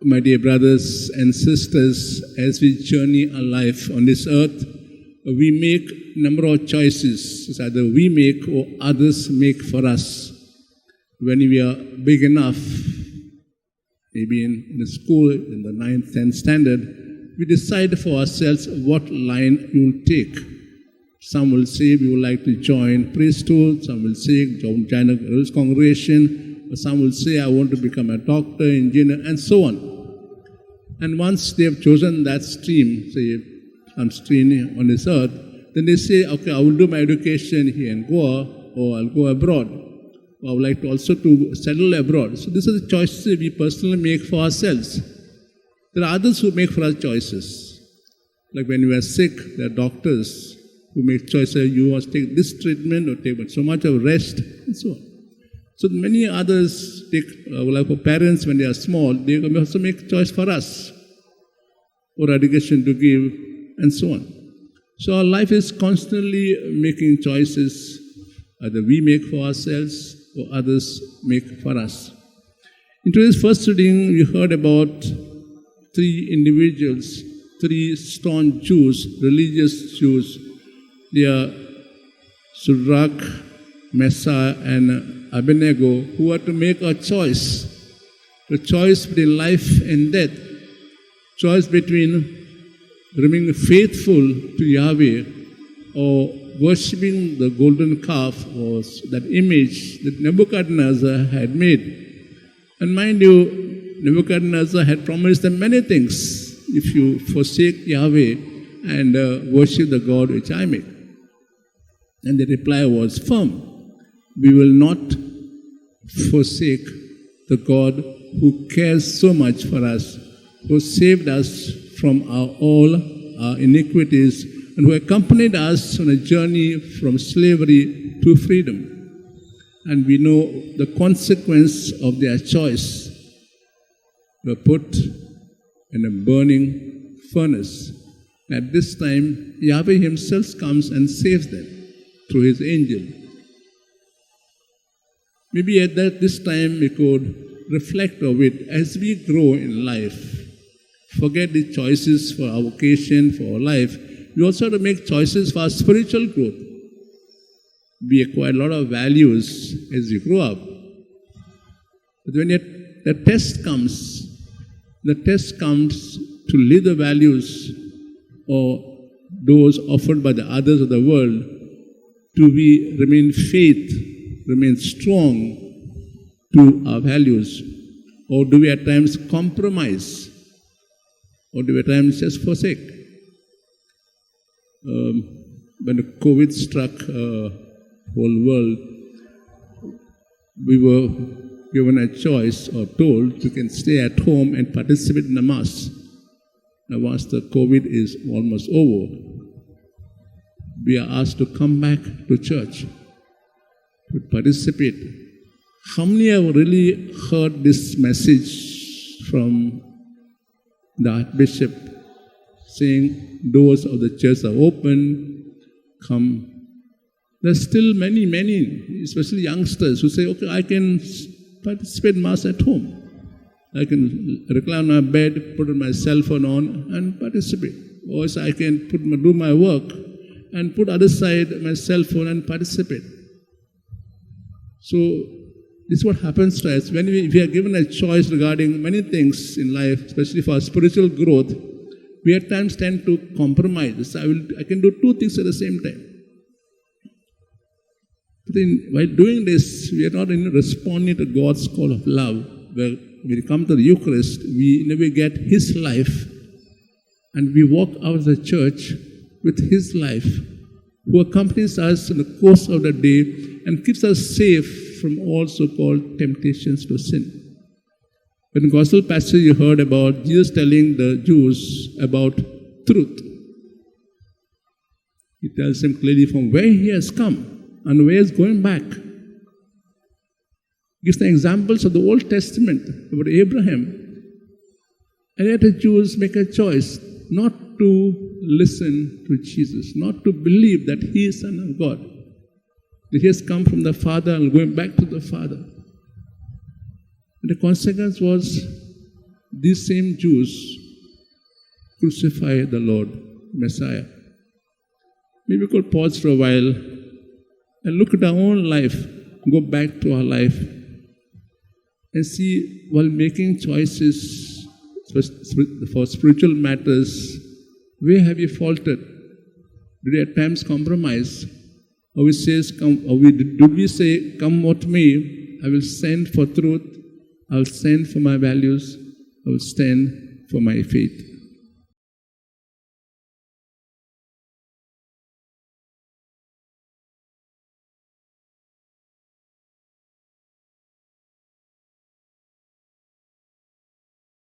My dear brothers and sisters, as we journey our life on this earth, we make a number of choices. It's either we make or others make for us. When we are big enough, maybe in the school, in the 9th, 10th standard, we decide for ourselves what line we will take. Some will say we would like to join priesthood, some will say join a religious congregation, or some will say I want to become a doctor, engineer, and so on. And once they have chosen that stream, say some stream on this earth, then they say, okay, I will do my education here in Goa, or I'll go abroad. Or I would like to also to settle abroad. So these are the choices we personally make for ourselves. There are others who make for us choices. Like when we are sick, there are doctors who make choices, you must take this treatment or take so much of rest, and so on. So many others take, like for parents when they are small, they also make choice for us, or education to give, and so on. So our life is constantly making choices, either we make for ourselves or others make for us. In today's first reading, we heard about 3 individuals, 3 staunch Jews, religious Jews. They are Shadrach, Meshach, and Abednego, who are to make a choice. The choice between life and death. Choice between remaining faithful to Yahweh or worshipping the golden calf, or that image that Nebuchadnezzar had made. And mind you, Nebuchadnezzar had promised them many things if you forsake Yahweh and worship the God which I make. And the reply was firm. We will not forsake the God who cares so much for us, who saved us from all our iniquities, and who accompanied us on a journey from slavery to freedom. And we know the consequence of their choice. They were put in a burning furnace. At this time, Yahweh himself comes and saves them through his angel. Maybe at this time we could reflect on it as we grow in life. Forget the choices for our vocation, for our life. We also have to make choices for our spiritual growth. We acquire a lot of values as we grow up. But when the test comes to live the values or those offered by the others of the world, to remain remain strong to our values, or do we at times compromise, or do we at times just forsake? When the COVID struck whole world, we were given a choice or told you can stay at home and participate in the Mass. Now once the COVID is almost over, we are asked to come back to church, to participate. How many have really heard this message from the Archbishop saying, doors of the church are open, come? There's still many, especially youngsters who say, okay, I can participate in Mass at home. I can recline on my bed, put my cell phone on and participate. Or I can do my work and put other side my cell phone and participate. So this is what happens to us. When we are given a choice regarding many things in life, especially for our spiritual growth, we at times tend to compromise. I can do 2 things at the same time. But while doing this, we are not responding to God's call of love. Where when we come to the Eucharist, we get His life, and we walk out of the church with His life, who accompanies us in the course of the day and keeps us safe from all so-called temptations to sin. In the Gospel passage you heard about Jesus telling the Jews about truth. He tells them clearly from where He has come and where He is going back. He gives the examples of the Old Testament about Abraham. And yet the Jews make a choice not to listen to Jesus, not to believe that He is Son of God, that He has come from the Father and going back to the Father. And the consequence was these same Jews crucify the Lord, Messiah. Maybe we could pause for a while and look at our own life, go back to our life, and see, while making choices for spiritual matters, where have you faltered? Did we at times compromise? Or did we say, come what may, I will stand for truth, I will stand for my values, I will stand for my faith.